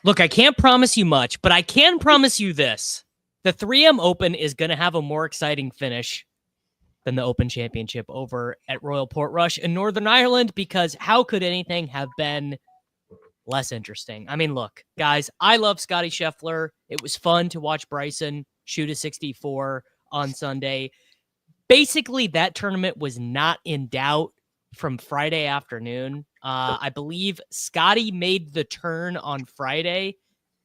Look, I can't promise you much, but I can promise you this. The 3M Open is going to have a more exciting finish than the Open Championship over at Royal Portrush in Northern Ireland, because how could anything have been less interesting? I mean, look, guys, I love Scotty Scheffler. It was fun to watch Bryson shoot a 64 on Sunday. Basically, that tournament was not in doubt from Friday afternoon. I believe Scotty made the turn on Friday,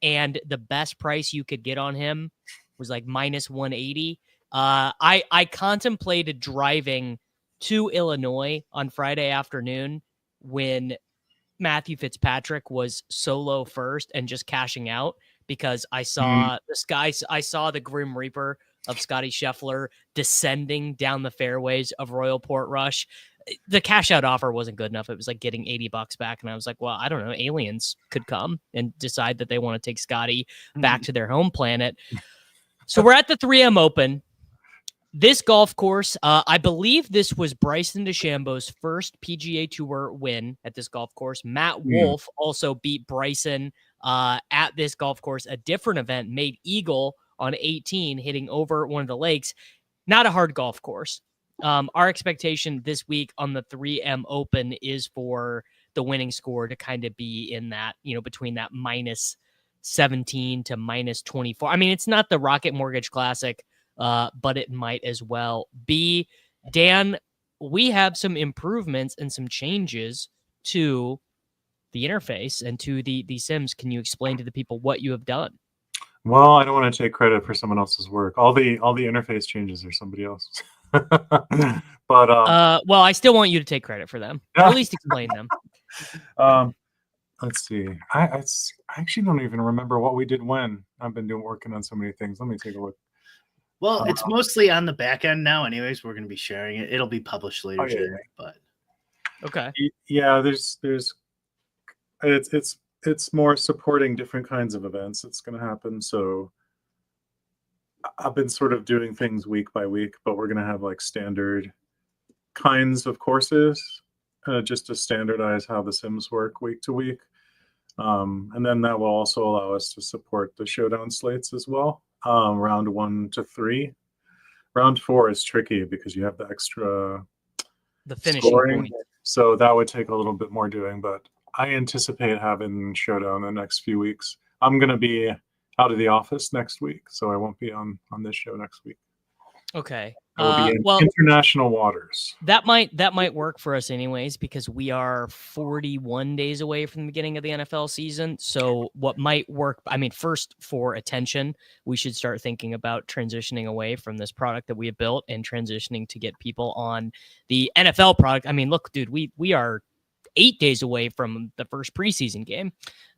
and the best price you could get on him was like minus 180. I contemplated driving to Illinois on Friday afternoon when Matthew Fitzpatrick was solo first and just cashing out, because I saw I saw the Grim Reaper of Scotty Scheffler descending down the fairways of Royal Portrush. The cash out offer wasn't good enough. It was like getting $80 back. And I was like, well, I don't know. Aliens could come and decide that they want to take Scotty back to their home planet. So we're at the 3M Open. This golf course, I believe this was Bryson DeChambeau's first PGA Tour win at this golf course. Matt Wolff also beat Bryson at this golf course, a different event, made eagle on 18, hitting over one of the lakes. Not a hard golf course. Our expectation this week on the 3M Open is for the winning score to kind of be in that, between that minus 17 to minus 24. I mean, it's not the Rocket Mortgage Classic, but it might as well be. Dan, we have some improvements and some changes to the interface and to the Sims. Can you explain to the people what you have done? Well, I don't want to take credit for someone else's work. All the interface changes are somebody else's. But well, I still want you to take credit for them, or at least explain them. Let's see. I actually don't even remember what we did when. I've been working on so many things. Let me take a look. Well, it's mostly on the back end now. Anyways, we're going to be sharing it. It'll be published later today. But okay. Yeah, it's more supporting different kinds of events that's going to happen. So I've been sort of doing things week by week, but we're going to have like standard kinds of courses just to standardize how the Sims work week to week. And then that will also allow us to support the showdown slates as well. Round 1 to 3. Round 4 is tricky because you have the extra finishing scoring. point. So that would take a little bit more doing, but I anticipate having showdown the next few weeks. I'm going to be out of the office next week, so I won't be on this show next week. Okay. I will be in international waters. That might work for us anyways, because we are 41 days away from the beginning of the NFL season. So what might work, I mean, first, for attention, we should start thinking about transitioning away from this product that we have built and transitioning to get people on the NFL product. I mean, look, dude, we are 8 days away from the first preseason game.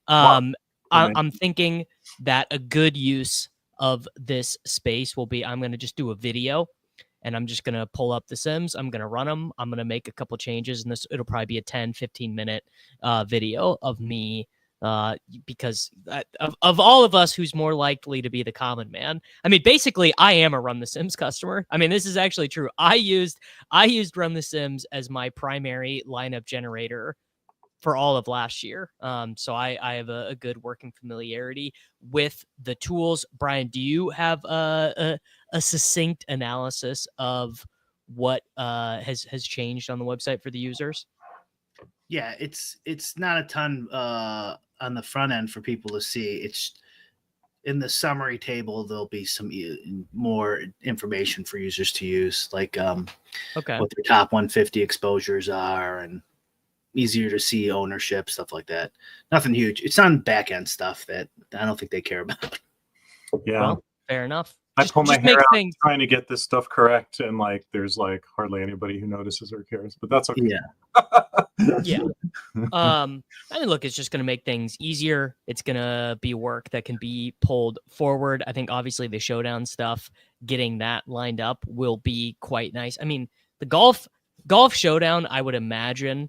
I'm thinking that a good use of this space will be, I'm going to just do a video, and I'm just going to pull up the Sims. I'm going to run them. I'm going to make a couple changes, and it'll probably be a 10-15 minute video of me, because of all of us, who's more likely to be the common man. I mean, basically, I am a Run the Sims customer. I mean, this is actually true. I used Run the Sims as my primary lineup generator for all of last year. So I have a good working familiarity with the tools. Brian, do you have a succinct analysis of what has changed on the website for the users? Yeah, it's not a ton on the front end for people to see. It's in the summary table. There'll be some more information for users to use, like what their top 150 exposures are, and easier to see ownership, stuff like that. Nothing huge. It's on back end stuff that I don't think they care about. Yeah, well, fair enough. I pull my hair out trying to get this stuff correct, and like there's like hardly anybody who notices or cares, but that's okay. Yeah. I mean, look, it's just going to make things easier. It's going to be work that can be pulled forward. I think obviously the showdown stuff, getting that lined up will be quite nice. I mean, the golf showdown, I would imagine,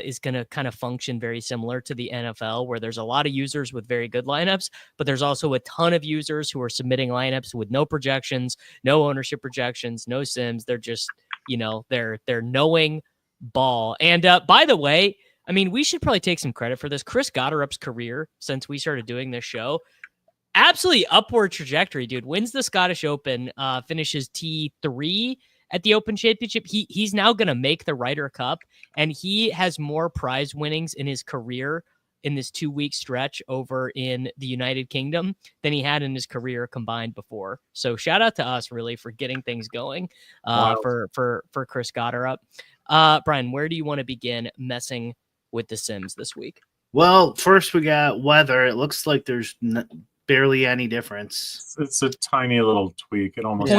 is going to kind of function very similar to the NFL, where there's a lot of users with very good lineups, but there's also a ton of users who are submitting lineups with no projections, no ownership projections, no Sims. They're just, they're knowing ball. And by the way, I mean, we should probably take some credit for this. Chris Gotterup's career since we started doing this show, absolutely upward trajectory, dude. Wins the Scottish Open, finishes T3 at the Open Championship. He's now going to make the Ryder Cup, and he has more prize winnings in his career in this 2-week stretch over in the United Kingdom than he had in his career combined before. So shout out to us really for getting things going for Chris Gotterup. Brian, where do you want to begin messing with the Sims this week? Well, first we got weather. It looks like there's barely any difference. It's a tiny little tweak. It almost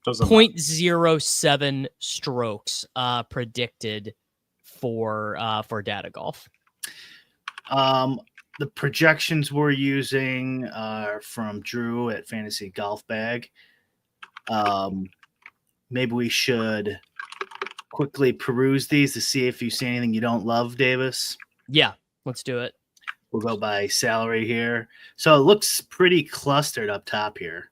doesn't. 0.07 strokes predicted for Data Golf. The projections we're using are from Drew at Fantasy Golf Bag. Maybe we should quickly peruse these to see if you see anything you don't love, Davis. Yeah, let's do it. We'll go by salary here. So it looks pretty clustered up top here.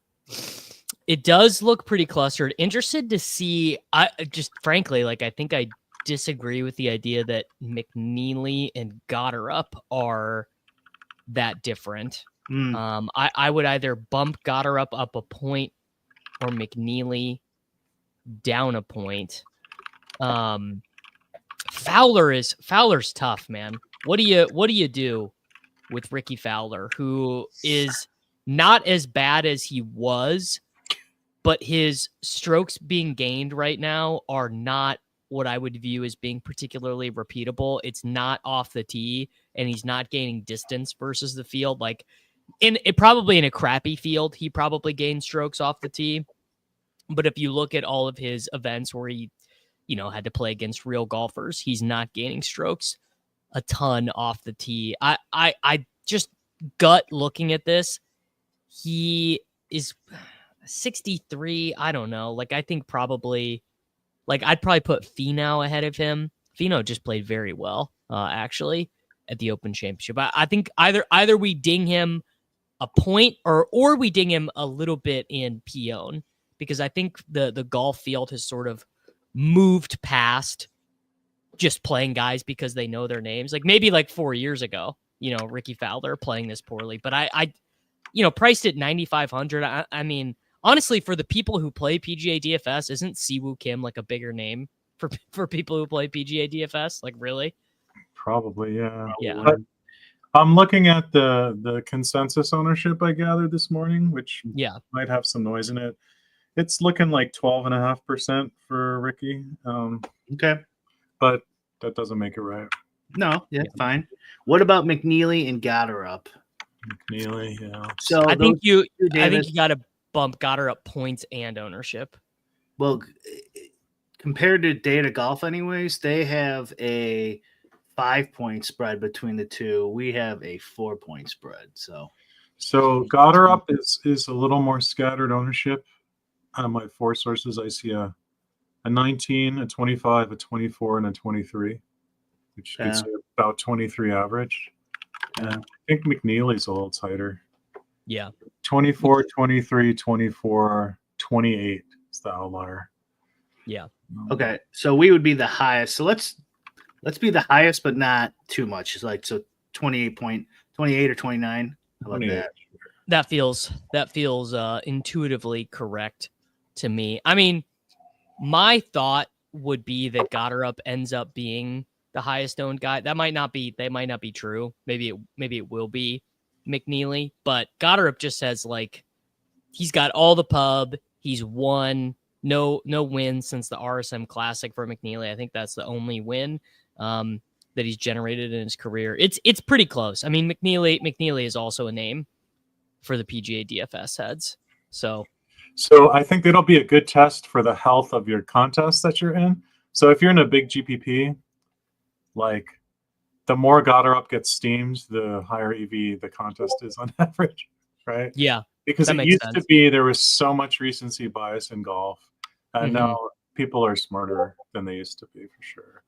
It does look pretty clustered. Interested to see. I just frankly, I think I disagree with the idea that McNeely and Gotterup are that different. I would either bump Gotterup up a point or McNeely down a point. Fowler's tough, man. What do you do with Ricky Fowler, who is not as bad as he was, but his strokes being gained right now are not what I would view as being particularly repeatable. It's not off the tee, and he's not gaining distance versus the field. Probably in a crappy field, he probably gained strokes off the tee. But if you look at all of his events where he, had to play against real golfers, he's not gaining strokes a ton off the tee. I just gut looking at this. He is 63. I don't know. I think probably. I'd probably put Finau ahead of him. Finau just played very well, actually, at the Open Championship. I think either we ding him a point or we ding him a little bit in Pion, because I think the golf field has sort of moved past just playing guys because they know their names. Maybe 4 years ago, Ricky Fowler playing this poorly, but I priced at 9,500. I mean, honestly, for the people who play PGA DFS, isn't Siwoo Kim a bigger name for people who play PGA DFS? Really? Probably, yeah. Yeah. But I'm looking at the consensus ownership I gathered this morning, which might have some noise in it. It's looking like 12.5% for Ricky. Okay. But that doesn't make it right. No, fine. What about McNeely and Gotterup? McNeely, yeah. So I think you got to bump Gotterup points and ownership. Well, compared to Data Golf anyways, they have a 5-point spread between the two. We have a 4-point spread. So Gotterup is a little more scattered ownership. Out of my 4 sources, I see a 19, a 25, a 24, and a 23, which gets you about 23 average. And I think McNeely's a little tighter. Yeah. 24, 23, 24, 28 is the outlier. Yeah. Okay. So we would be the highest. So let's be the highest, but not too much. It's 28 or 29. How about that? That feels intuitively correct to me. I mean, my thought would be that Gotterup ends up being the highest owned guy. That might not be true. Maybe it will be McNeely, but Gotterup just says he's got all the pub. He's won no wins since the RSM Classic for McNeely. I think that's the only win that he's generated in his career. It's pretty close. I mean, McNeely is also a name for the PGA DFS heads. So I think it'll be a good test for the health of your contest that you're in. So if you're in a big GPP, the more Gotterup gets steamed, the higher EV the contest is on average, right? Yeah. Because it used to be there was so much recency bias in golf, and now people are smarter than they used to be, for sure.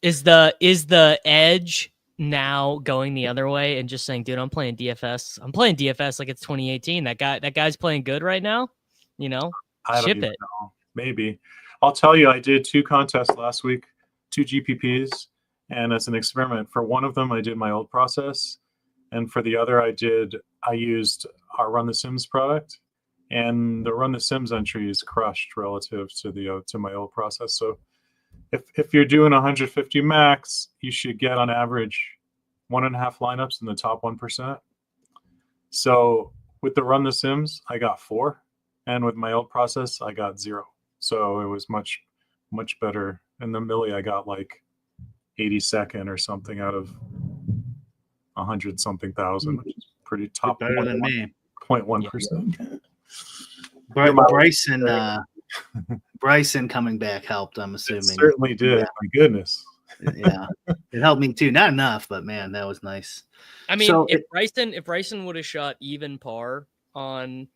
Is the edge now going the other way and just saying, dude, I'm playing DFS. I'm playing DFS like it's 2018. That guy's playing good right now. I don't even know. Maybe. I'll tell you, I did 2 contests last week, 2 GPPs, And as an experiment, for one of them, I did my old process. And for the other, I used our Run the Sims product. And the Run the Sims entry is crushed relative to my old process. So if you're doing 150 max, you should get on average 1.5 lineups in the top 1%. So with the Run the Sims, I got 4. And with my old process, I got 0. So it was much, much better. In the Millie, I got like 82nd or something out of 100 something thousand, which is pretty top. Better than me. 0.1%. Bryson coming back helped, I'm assuming. It certainly did. Yeah. My goodness. Yeah. It helped me too. Not enough, but man, that was nice. I mean, So if Bryson would have shot even par on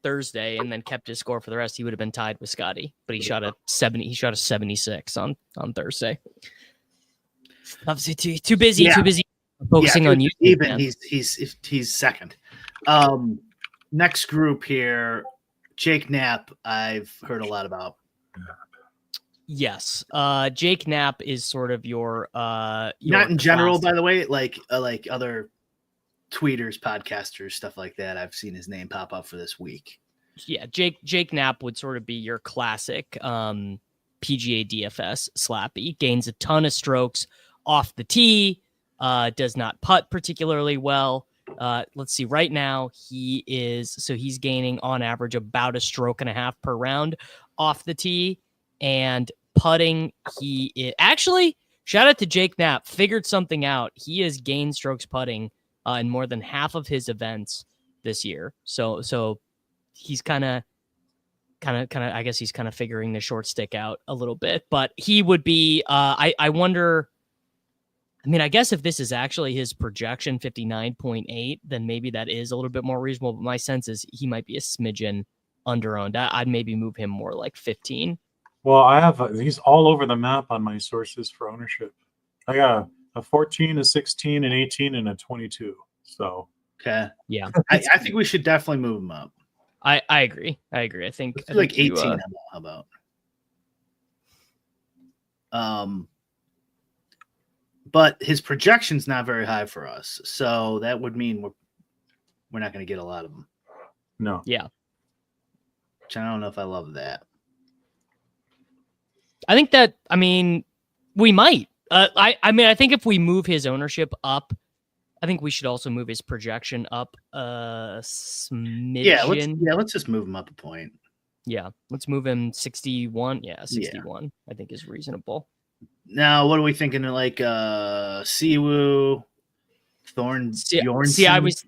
Thursday and then kept his score for the rest, he would have been tied with Scotty. But he shot a 70. He shot a 76 on Thursday. Obviously, too busy focusing on you. Even he's second. Next group here, Jake Knapp. I've heard a lot about. Yes, Jake Knapp is sort of your not in general, by the way, like other tweeters, podcasters, stuff like that. I've seen his name pop up for this week. Yeah, Jake Knapp would sort of be your classic PGA DFS slappy. Gains a ton of strokes off the tee. Does not putt particularly well. Let's see. Right now, he's gaining on average about a stroke and a half per round off the tee, and putting. Actually, shout out to Jake Knapp. Figured something out. He has gained strokes putting in more than half of his events this year. So he's kind of. I guess he's kind of figuring the short stick out a little bit. But he would be. I wonder. I mean, I guess if this is actually his projection, 59.8, then maybe that is a little bit more reasonable. But my sense is he might be a smidgen under-owned. I'd maybe move him more like 15. Well, he's all over the map on my sources for ownership. I got a 14, a 16, an 18, and a 22. So okay, yeah, I think we should definitely move him up. I agree. I think like 18. How about? But his projection's not very high for us, so that would mean we're not going to get a lot of them. No. Yeah. Which I don't know if I love that. I think that, I mean, we might. I think if we move his ownership up, I think we should also move his projection up a smidgen. Let's just move him up a point. Yeah, let's move him 61. Yeah, 61. Yeah. I think is reasonable. Now, what are we thinking? Like Siwoo, Bjornsson? See, I was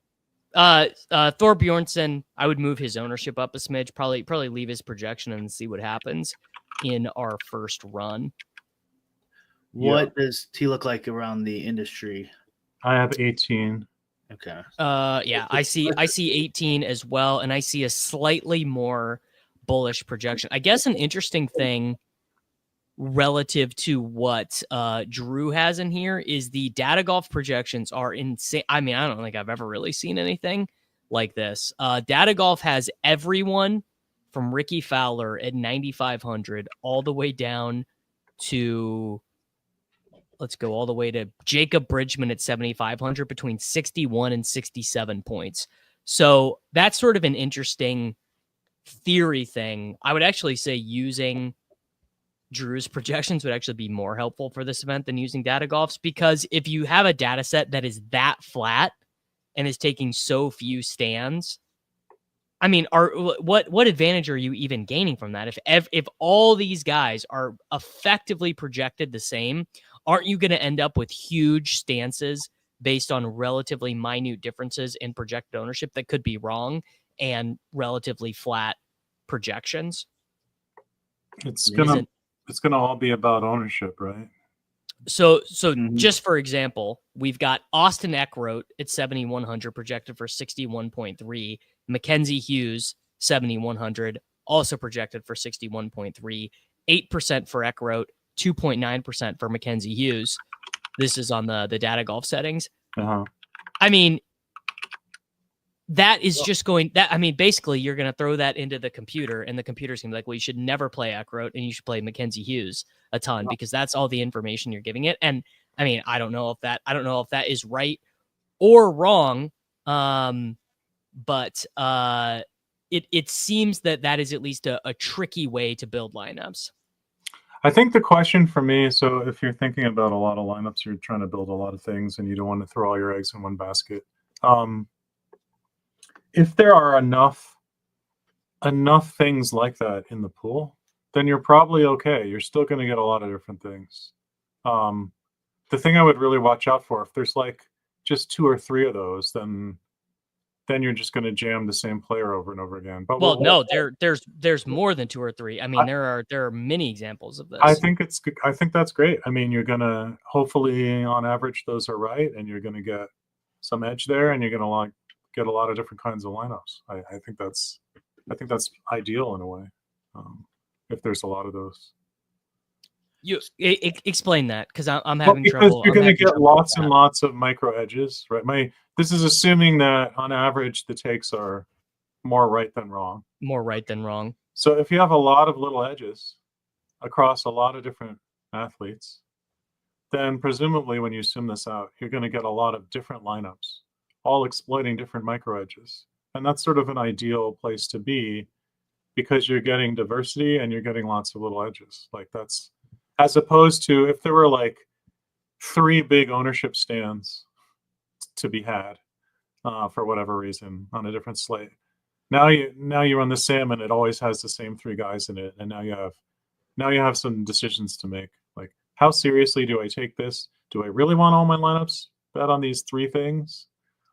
Thor Bjornsson. I would move his ownership up a smidge. Probably leave his projection and see what happens in our first run. What does he look like around the industry? I have 18. Okay. Yeah, I see 18 as well, and I see a slightly more bullish projection. I guess an interesting thing relative to what Drew has in here is the data golf projections are insane. I mean, I don't think I've ever really seen anything like this. Data golf has everyone from Ricky Fowler at 9,500 all the way down to, let's go all the way to Jacob Bridgman at 7,500 between 61 and 67 points. So that's sort of an interesting theory thing. I would actually say using Drew's projections would actually be more helpful for this event than using data golf's, because if you have a data set that is that flat and is taking so few stands, I mean, what advantage are you even gaining from that? If all these guys are effectively projected the same, aren't you going to end up with huge stances based on relatively minute differences in projected ownership that could be wrong and relatively flat projections? It's gonna all be about ownership, right? So just for example, we've got Austin Eckroat at 7,100 projected for 61.3. Mackenzie Hughes, 7,100, also projected for 61.3. 8% for Eckroat, 2.9% for Mackenzie Hughes. This is on the data golf settings. Uh-huh. I mean, that is just going that. I mean, basically, you're going to throw that into the computer, and the computer's going to be like, well, you should never play Eckroat, and you should play Mackenzie Hughes a ton because that's all the information you're giving it. And I mean, I don't know if that is right or wrong. But it seems that is at least a tricky way to build lineups. I think the question for me, so if you're thinking about a lot of lineups, you're trying to build a lot of things and you don't want to throw all your eggs in one basket. If there are enough things like that in the pool, then you're probably okay. You're still going to get a lot of different things. The thing I would really watch out for, if there's like just 2 or 3 of those, then you're just going to jam the same player over and over again. But no, there's more than 2 or 3. I mean, there are many examples of this. I think that's great. I mean, you're going to hopefully on average those are right, and you're going to get some edge there, and you're going to get a lot of different kinds of lineups. I think that's ideal in a way. If there's a lot of those. You explain that because I'm having because trouble. You're going to get lots and lots of micro edges, right? This is assuming that on average the takes are more right than wrong. More right than wrong. So if you have a lot of little edges across a lot of different athletes, then presumably when you zoom this out, you're going to get a lot of different lineups, all exploiting different micro edges. And that's sort of an ideal place to be because you're getting diversity and you're getting lots of little edges. Like that's, as opposed to if there were like 3 big ownership stands to be had for whatever reason on a different slate. Now you run the sim and it always has the same 3 guys in it, and now you have some decisions to make. Like, how seriously do I take this? Do I really want all my lineups bet on these 3 things,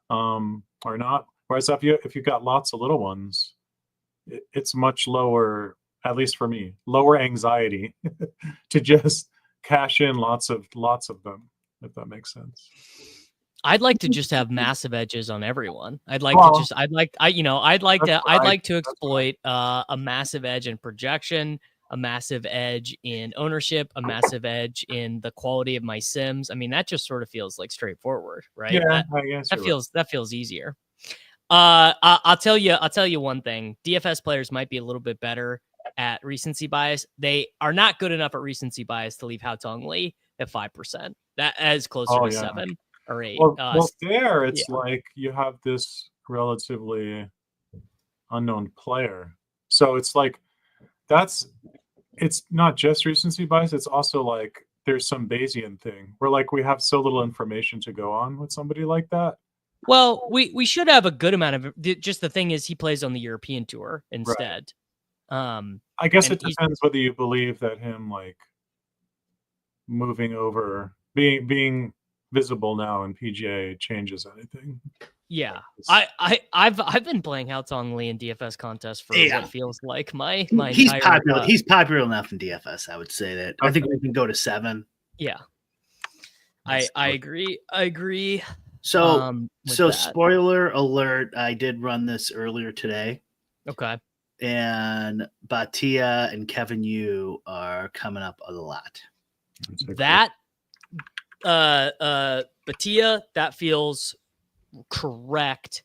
or not? Whereas if you've got lots of little ones, it's much lower, at least for me, lower anxiety to just cash in lots of them, if that makes sense. I'd like to just have massive edges on everyone. I'd like to exploit a massive edge in projection, a massive edge in ownership, a massive edge in the quality of my sims. I mean, that just sort of feels like straightforward, right? Yeah, I guess that feels easier. I'll tell you one thing. DFS players might be a little bit better at recency bias. They are not good enough at recency bias to leave Hao Tong Lee at 5%. That is closer to 7 or 8. Well, there it's like you have this relatively unknown player, so it's like it's not just recency bias. It's also like there's some Bayesian thing where like we have so little information to go on with somebody like that. Well, we should have a good amount of. Just the thing is, he plays on the European tour instead. Right. I guess it depends whether you believe that him like moving over, being visible now in PGA changes anything. Yeah, I've been playing Hao Tong Lee in DFS contests for what feels like my he's entire, popular. He's popular enough in DFS. I would say that. Okay. I think we can go to 7. Yeah, I agree. So spoiler alert, I did run this earlier today. Okay. And Batia and Kevin Yu are coming up a lot. That Batia, that feels correct.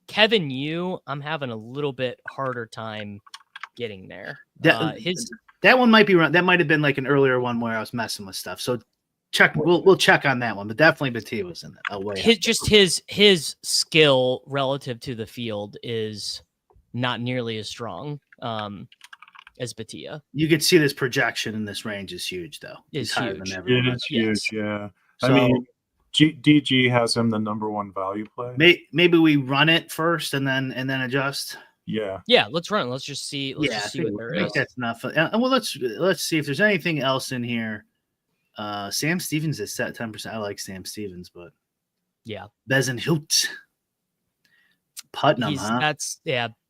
Kevin Yu, I'm having a little bit harder time getting there. That one might be wrong. That might have been like an earlier one where I was messing with stuff. So check. We'll check on that one, but definitely Batia was in that. His skill relative to the field is not nearly as strong as Batia. You could see this projection in this range is huge, though. It's huge. It is huge, yeah. So, I mean, DG has him the #1 value play. Maybe we run it first and then adjust. Yeah. Yeah, let's run it. Let's just see. Let's see what there is. That's enough. Well, let's see if there's anything else in here. Sam Stevens is set 10%. I like Sam Stevens, but yeah, Bezenhout, Putnam.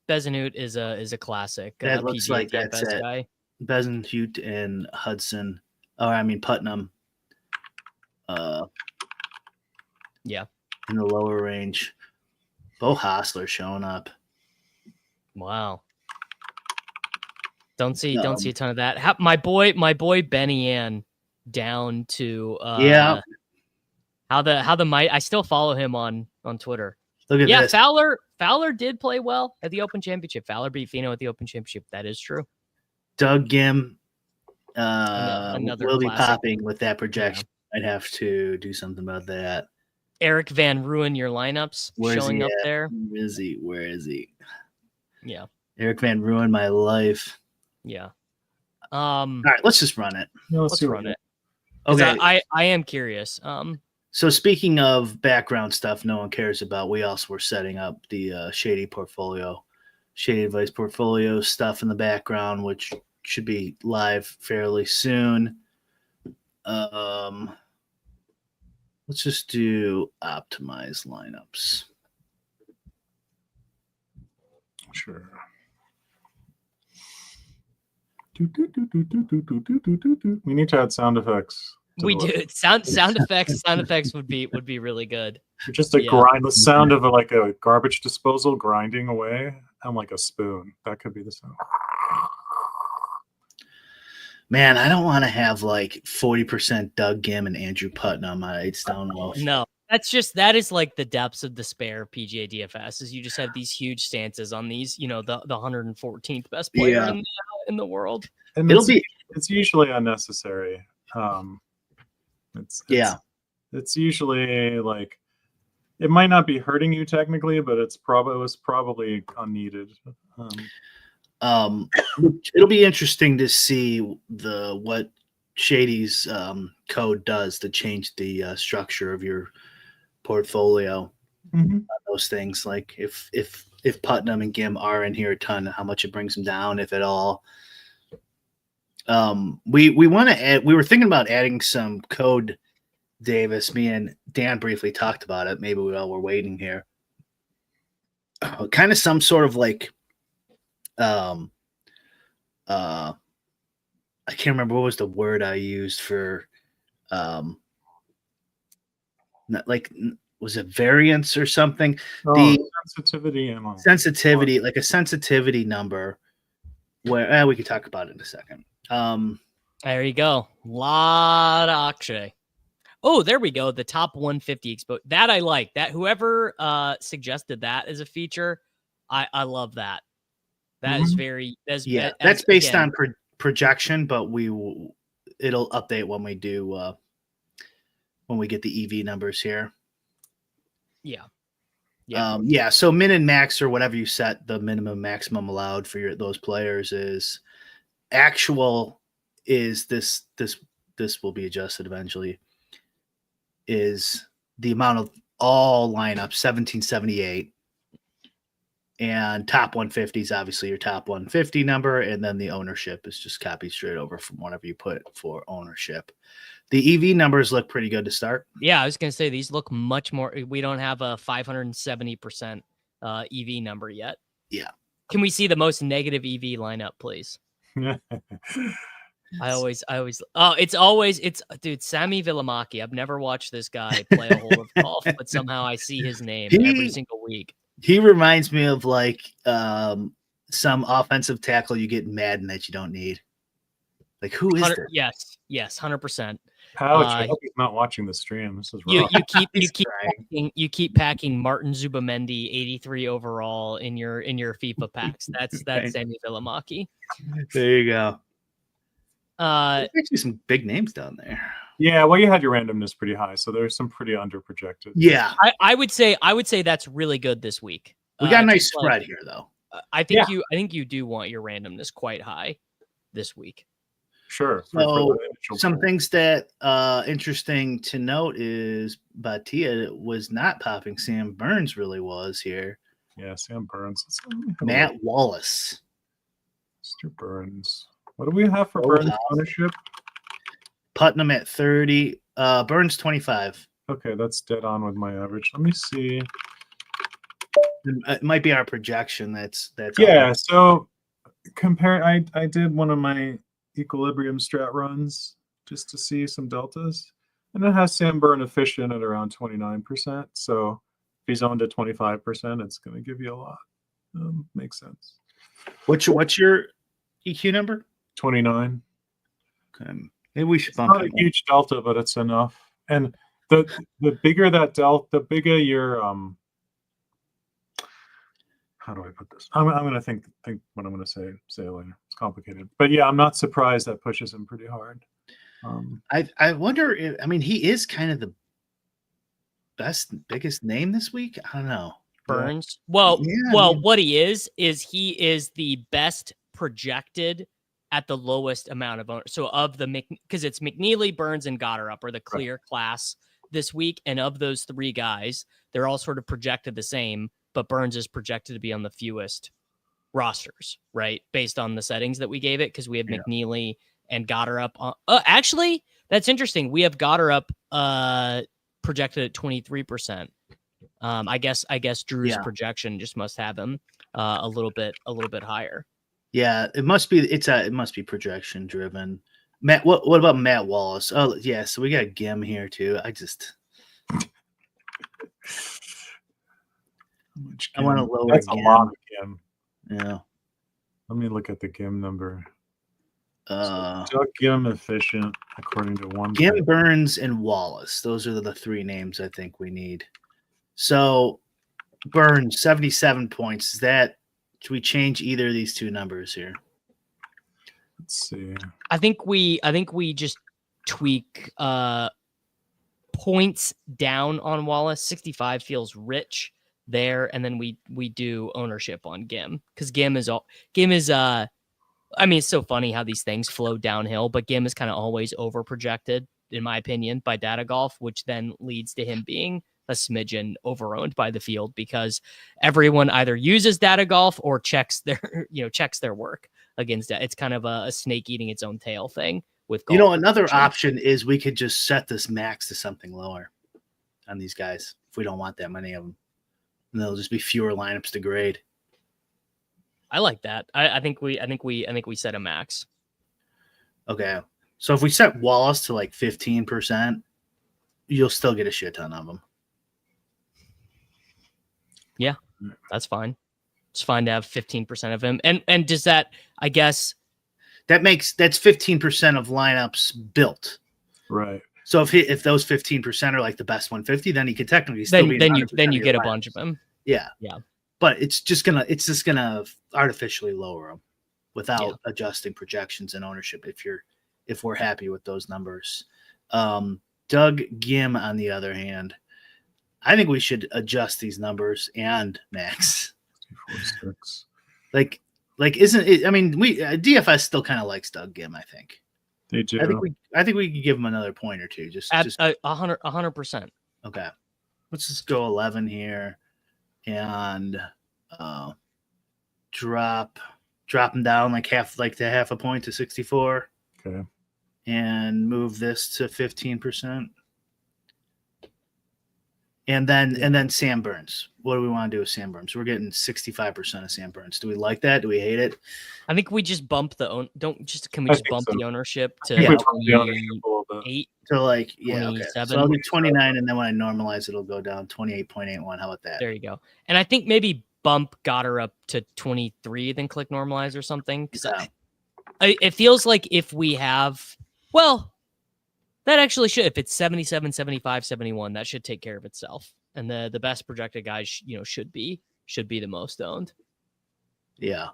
Bezenhout is a classic. That looks PGA like DFS that's it. Guy. Bezenhout and Hudson. Oh, I mean Putnam. Yeah, in the lower range. Bo Hostler showing up. Wow. Don't see a ton of that. My boy Benny Ann down to how the might. I still follow him on Twitter. Look at this. Fowler Fowler did play well at the Open Championship. Fowler beat Finau at the Open Championship. That is true. Doug Gim Another will be classic. popping with that projection. I'd have to do something about that. Eric Van Ruin your lineups showing up there. Where is he? Where is he? Yeah. Eric Van Ruin my life. Yeah. All right, let's just run it. Yeah, Let's run it. Okay. I am curious. So speaking of background stuff no one cares about, we also were setting up the Shady Advice portfolio stuff in the background, which should be live fairly soon. Let's just do optimize lineups. Sure. We need to add sound effects. We do sound effects would be really good. Just a grind, the sound of a garbage disposal grinding away on like a spoon. That could be the sound. Man, I don't want to have like 40% Doug Gim and Andrew Putnam. I just don't know. No, that is like the depths of despair of PGA DFS is you just have these huge stances on these, the 114th best player in the world. And it's usually unnecessary. It's usually like it might not be hurting you technically, but it was probably unneeded. It'll be interesting to see what Shady's code does to change the structure of your portfolio. Those things, like if Putnam and Gim are in here a ton, how much it brings them down, if at all. We want to add. We were thinking about adding some code, Davis. Me and Dan briefly talked about it. Maybe while we're waiting here, kind of some sort of like. I can't remember what was the word I used for, not like, was it variance or something? Sensitivity, like a sensitivity number where we could talk about it in a second. There you go. Lot of Akshay. Oh, there we go. The top 150 exposed. That I like. That whoever suggested that as a feature, I love that. That is very. That's based on projection, but it'll update when we do when we get the EV numbers here. Yeah. So min and max or whatever you set the minimum maximum allowed for those players is actual is this will be adjusted eventually. Is the amount of all lineups 1778. And top 150 is obviously your top 150 number. And then the ownership is just copied straight over from whatever you put for ownership. The EV numbers look pretty good to start. Yeah, I was going to say these look much more. We don't have a 570% EV number yet. Yeah. Can we see the most negative EV lineup, please? Dude, Sami Vilimaki. I've never watched this guy play a hole of golf, but somehow I see his name every single week. He reminds me of like some offensive tackle you get mad and that you don't need. Like, who is that? Yes, 100%. Ouch! I hope he's not watching the stream. This is rough. You keep packing Martin Zubamendi 83 overall in your FIFA packs. That's Sami Vilimaki. There you go. There's actually some big names down there. Yeah, well, you had your randomness pretty high, so there's some pretty underprojected. Yeah, I would say that's really good this week. We got a nice spread here, though. I think you do want your randomness quite high this week. Sure. So some things that interesting to note is Batia was not popping. Sam Burns really was here. Yeah, Sam Burns. Matt Wallace. Mr. Burns. What do we have for Burns ownership? Putnam at 30. Burns 25. Okay, that's dead on with my average. Let me see. It might be our projection. That's yeah. So compare. I did one of my equilibrium strat runs just to see some deltas, and it has Sam Burn efficient at around 29%. So if he's owned at 25%, it's going to give you a lot. Makes sense. What's your EQ number? 29. Okay. Maybe we should bump it. Not a huge delta, but it's enough. And the bigger that delta, the bigger your how do I put this? I'm going to think what I'm going to say later. It's complicated, but yeah, I'm not surprised that pushes him pretty hard. I wonder if, I mean, he is kind of the biggest name this week. I don't know. Burns. Yeah. Well, what he is he is the best projected at the lowest amount of owners. So of the because it's McNeely, Burns, and Goddard are the clear class this week, and of those three guys, they're all sort of projected the same, but Burns is projected to be on the fewest rosters, right? Based on the settings that we gave it, because we have McNeely and Goddard up on. Actually, that's interesting. We have Goddard up projected at 23%. I guess Drew's projection just must have him a little bit higher. Yeah, it must be projection driven. Matt, what about Matt Wallace? Oh yeah, so we got Gim here too. I want to lower. That's Gim. A lot of Gim. Yeah. Let me look at the Gim number. So Doug Gim efficient according to one. Gim, Burns, and Wallace. Those are the three names I think we need. So Burns 77 points. Should we change either of these two numbers here? Let's see. I think we just tweak points down on Wallace. 65 feels rich there, and then we do ownership on Gim, because Gim is I mean, it's so funny how these things flow downhill, but Gim is kind of always over projected, in my opinion, by Data Golf, which then leads to him being a smidgen over-owned by the field, because everyone either uses Data Golf or checks their work against it. It's kind of a snake eating its own tail thing with golf. Another option is we could just set this max to something lower on these guys if we don't want that many of them. And there'll just be fewer lineups to grade. I like that. I think we set a max. Okay. So if we set Wallace to like 15%, you'll still get a shit ton of them. Yeah, that's fine. It's fine to have 15% of him. And does that, I guess, that's 15% of lineups built. Right. So if those 15% are like the best 150, then he could technically still be. Then you get a bunch of them. Yeah. Yeah. But it's just gonna artificially lower them without adjusting projections and ownership. If we're happy with those numbers, Doug Gim, on the other hand, I think we should adjust these numbers and max. 46. Like isn't it? I mean, DFS still kind of likes Doug Gim. I think they do. I think we could give him another point or two. Just 100%. Okay, let's just go 11 here. And drop him down like half a point to 64. Okay. And move this to 15%. And then Sam Burns. What do we want to do with Sam Burns? We're getting 65% of Sam Burns. Do we like that? Do we hate it? I think we just bump the bump the ownership to 8 to like okay. So I'll do 29, and then when I normalize, it'll go down 28.81. How about that? There you go. And I think maybe bump Goddard up to 23, then click normalize or something. Because it feels like if we have, well, that actually should. If it's 77, 75, 71, that should take care of itself. And the best projected guys, should be the most owned. Yeah.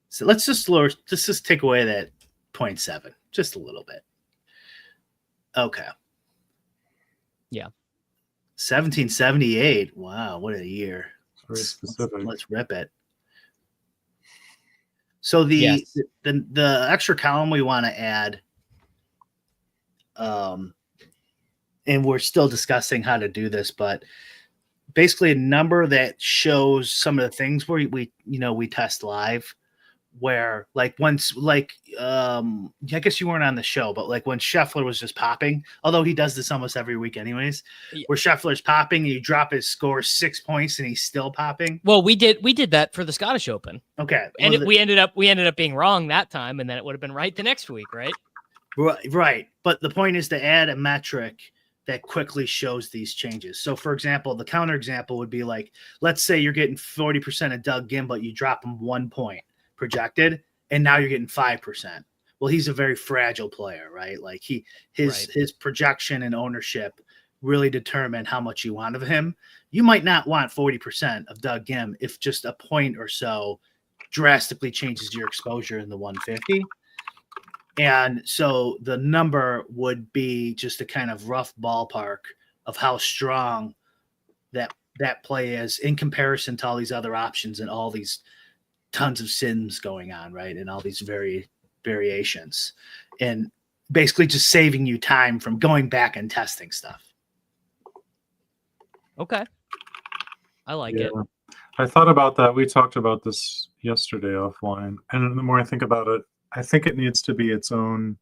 So let's just take away that 0.7, just a little bit. Okay. Yeah. 1778. Wow, what a year. Very specific. Let's rip it. So the extra column we want to add, and we're still discussing how to do this, but basically a number that shows some of the things where we test live, where like once, like I guess you weren't on the show, but like when Scheffler was just popping, although he does this almost every week anyways, where Scheffler's popping and you drop his score 6 points and he's still popping. Well, we did that for the Scottish Open. Okay. And we ended up being wrong that time, and then it would have been right the next week, right? Right. But the point is to add a metric that quickly shows these changes. So for example, the counter example would be like, let's say you're getting 40% of Doug Gim, but you drop him 1 point projected, and now you're getting 5%. Well, he's a very fragile player, right? Like his projection and ownership really determine how much you want of him. You might not want 40% of Doug Gim if just a point or so drastically changes your exposure in the 150. And so the number would be just a kind of rough ballpark of how strong that play is in comparison to all these other options and all these tons of sims going on, right? And all these variations, and basically just saving you time from going back and testing stuff. Okay. I like it. I thought about that. We talked about this yesterday offline. And the more I think about it, I think it needs to be its own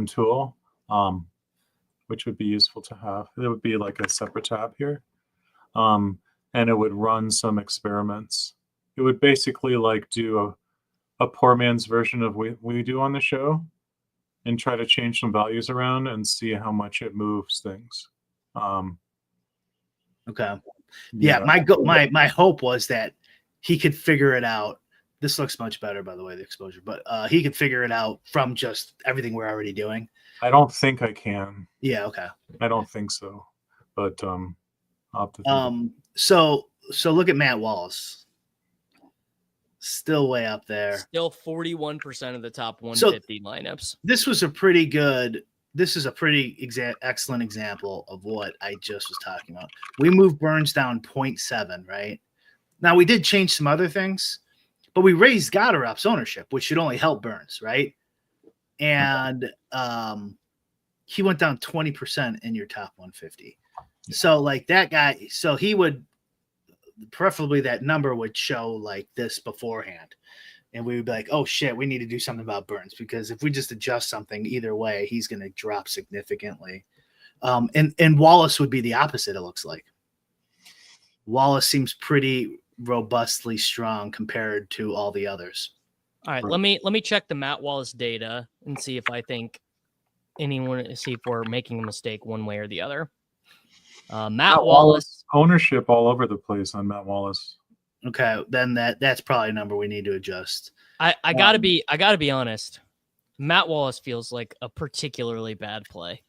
tool, which would be useful to have. It would be like a separate tab here. And it would run some experiments. It would basically like do a poor man's version of what we do on the show and try to change some values around and see how much it moves things. Okay. Yeah, my hope was that he could figure it out. This looks much better, by the way, the exposure, but he could figure it out from just everything we're already doing. I don't think I can. Yeah, okay. I don't think so. But I'll have to think. So look at Matt Wallace. Still way up there. Still 41% of the top 150 lineups. This is a pretty excellent example of what I just was talking about. We moved Burns down 0.7, right? Now we did change some other things, but we raised Goddard's ownership, which should only help Burns, right? And he went down 20% in your top 150. So like that guy, so he would preferably that number would show like this beforehand. And we would be like, oh shit, we need to do something about Burns, because if we just adjust something either way, he's going to drop significantly. And Wallace would be the opposite. It looks like Wallace seems pretty robustly strong compared to all the others. All right, let me check the Matt Wallace data and see if I think see if we're making a mistake one way or the other. Matt Wallace ownership all over the place on Matt Wallace. Okay, then that's probably a number we need to adjust. I gotta be honest. Matt Wallace feels like a particularly bad play.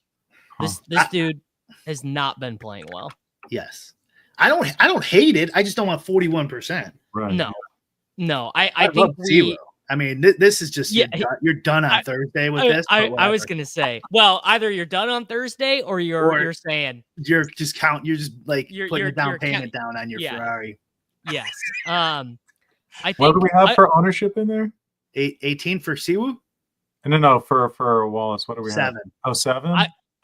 This dude has not been playing well. Yes, I don't hate it. I just don't want 41%. Right. No. I think zero. I mean, this is just you're done on Thursday with this. I was gonna say, well, either you're done on Thursday or you're saying you're just putting your down payment down on your Ferrari. Yes. I think, what do we have for ownership in there? 18 for Siwoo? No, for Wallace. What do we 7. have? Oh, 7?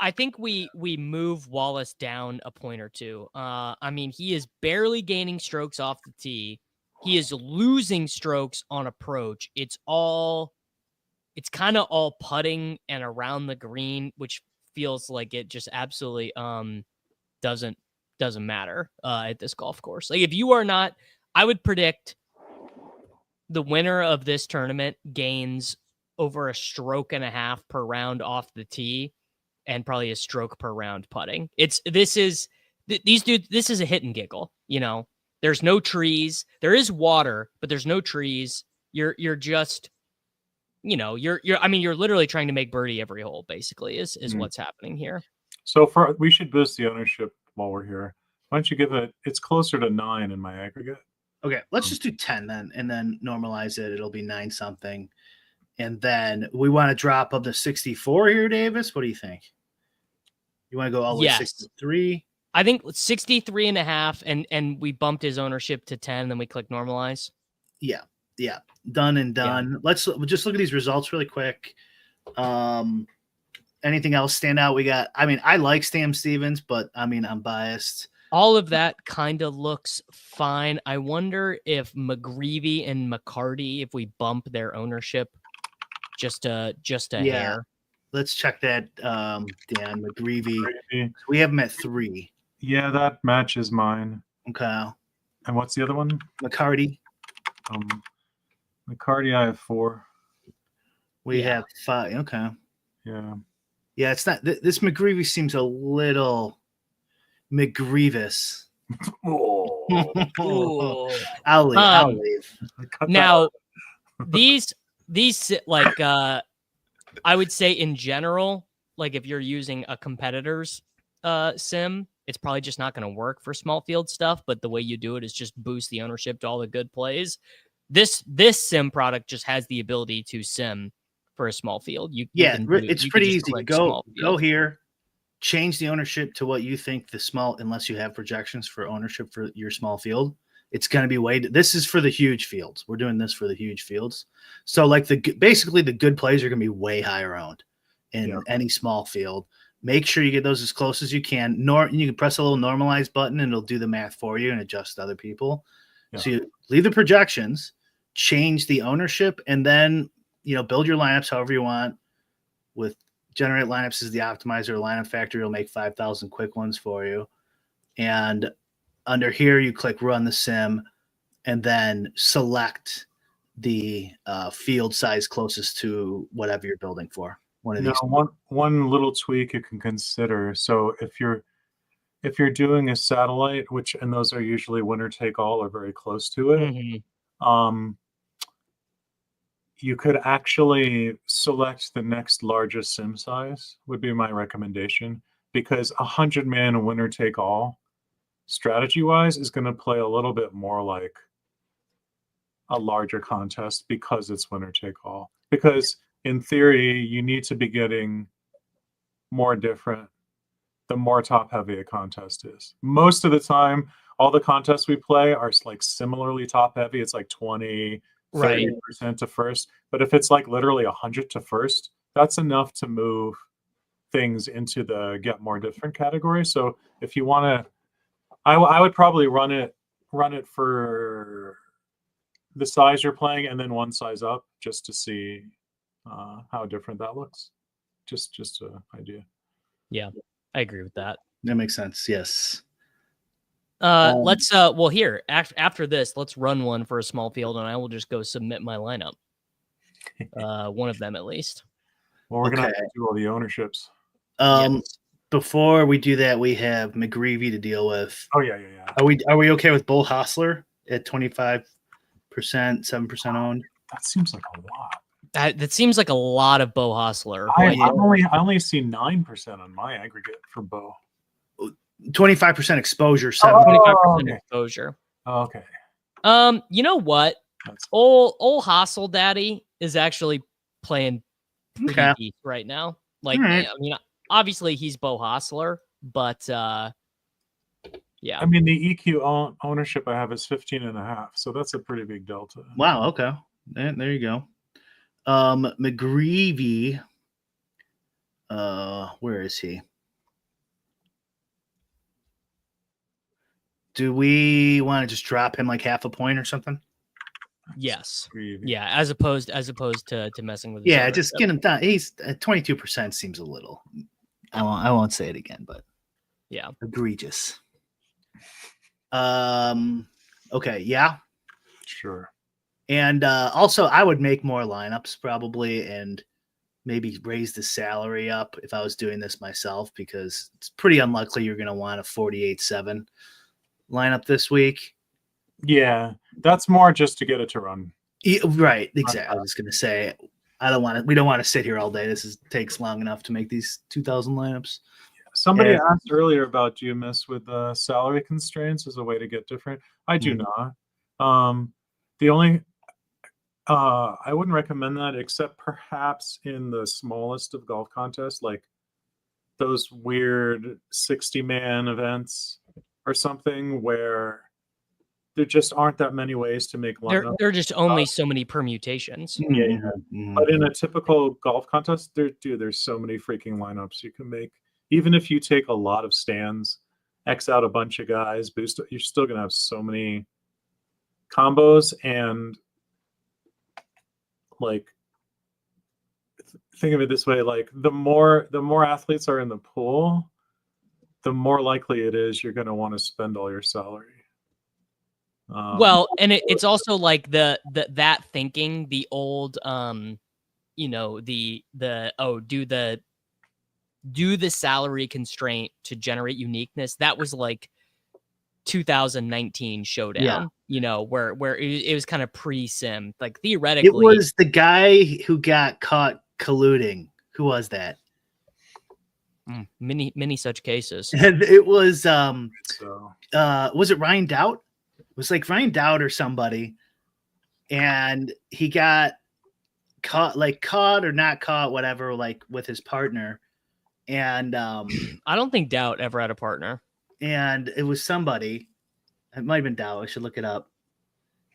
I think we move Wallace down a point or two. I mean, he is barely gaining strokes off the tee. He is losing strokes on approach. It's kind of all putting and around the green, which feels like it just absolutely doesn't matter at this golf course. Like if you are not, I would predict the winner of this tournament gains over a stroke and a half per round off the tee and probably a stroke per round putting. This is a hit and giggle, you know. There's no trees. There is water, but there's no trees. You're just, you know, you're literally trying to make birdie every hole, basically, is what's happening here. So we should boost the ownership while we're here. Why don't you give it's closer to 9 in my aggregate. Okay, let's just do 10 then, and then normalize it. It'll be 9 something. And then we want to drop up to 64 here, Davis. What do you think? You want to go all the way to 63? I think 63.5, and we bumped his ownership to 10, and then we click normalize. Yeah. Done and done. Yeah. Let's just look at these results really quick. Anything else stand out? I like Sam Stevens, but I'm biased. All of that kind of looks fine. I wonder if McGreevy and McCarty, if we bump their ownership just a hair. Let's check that, Dan. McGreevy. We have him at 3. Yeah, that matches mine. Okay. And what's the other one? McCarty. McCarty, I have 4. We have 5. Okay. Yeah. Yeah, it's not. This McGreevy seems a little McGreevis. I'll leave. Now, these like I would say in general, like if you're using a competitor's sim, it's probably just not going to work for small field stuff. But the way you do it is just boost the ownership to all the good plays. This sim product just has the ability to sim for a small field. It's pretty easy. Go here, change the ownership to what you think the small, unless you have projections for ownership for your small field. It's going to be this is for the huge fields. We're doing this for the huge fields. So like basically the good plays are going to be way higher owned in any small field. Make sure you get those as close as you can. You can press a little normalize button and it'll do the math for you and adjust other people. Yeah. So you leave the projections, change the ownership, and then, build your lineups however you want. With generate lineups as the optimizer lineup factory, will make 5,000 quick ones for you. And under here, you click run the sim and then select the field size closest to whatever you're building for. One little tweak you can consider. So if you're doing a satellite, and those are usually winner take all or very close to it, you could actually select the next largest sim size would be my recommendation, because 100-man winner take all strategy wise is going to play a little bit more like a larger contest because it's winner take all. Because in theory, you need to be getting more different the more top heavy a contest is. Most of the time, all the contests we play are like similarly top heavy. It's like 20, 30% to first. But if it's like literally 100 to first, that's enough to move things into the get more different category. So if you want to, I would probably run it for the size you're playing and then one size up just to see how different that looks. Just an idea. Yeah, I agree with that. That makes sense. Yes. Let's here after this, let's run one for a small field, and I will just go submit my lineup. One of them at least. Well, we're gonna have to do all the ownerships. Yes. Before we do that, we have McGreevy to deal with. Oh yeah. Are we okay with Bull Hostler at 25%, 7% owned? That seems like a lot. That seems like a lot of Bo Hostler. I only see 9% on my aggregate for Bo. 25% exposure, 25% exposure. Oh, okay. You know what? Old Hostel Daddy is actually playing pretty deep right now. Like, I mean, obviously he's Bo Hostler, but yeah. I mean, the EQ ownership I have is 15.5, so that's a pretty big delta. Wow. Okay. There you go. McGreevy. Where is he? Do we want to just drop him like half a point or something? Yes. Yeah, as opposed to messing with. Yeah, just get him done. He's 22% seems a little. I won't say it again, but yeah, egregious. Okay, yeah, sure. And also, I would make more lineups probably, and maybe raise the salary up if I was doing this myself, because it's pretty unlikely you're going to want a 48-7 lineup this week. Yeah, that's more just to get it to run. Yeah, right, exactly. I was going to say, we don't want to sit here all day. Takes long enough to make these 2,000 lineups. Somebody asked earlier about, do you mess with salary constraints as a way to get different? I do not. The only I wouldn't recommend that, except perhaps in the smallest of golf contests, like those weird 60-man events or something, where there just aren't that many ways to make lineups. There are just only so many permutations. Yeah. Mm-hmm. But in a typical golf contest, there's so many freaking lineups you can make. Even if you take a lot of stands, X out a bunch of guys, boost, you're still going to have so many combos. And like, think of it this way, like the more athletes are in the pool, the more likely it is you're going to want to spend all your salary. Well, and it's also like that thinking, the old, do the salary constraint to generate uniqueness. That was like 2019 Showdown, where it was kind of pre-sim. Like theoretically, it was the guy who got caught colluding. Who was that? Many such cases. And it was So was it Ryan Dowd? It was like Ryan Dowd or somebody, and he got caught or not caught, whatever, like with his partner, and I don't think Doubt ever had a partner. and it was somebody. It might have been Dowd. I should look it up.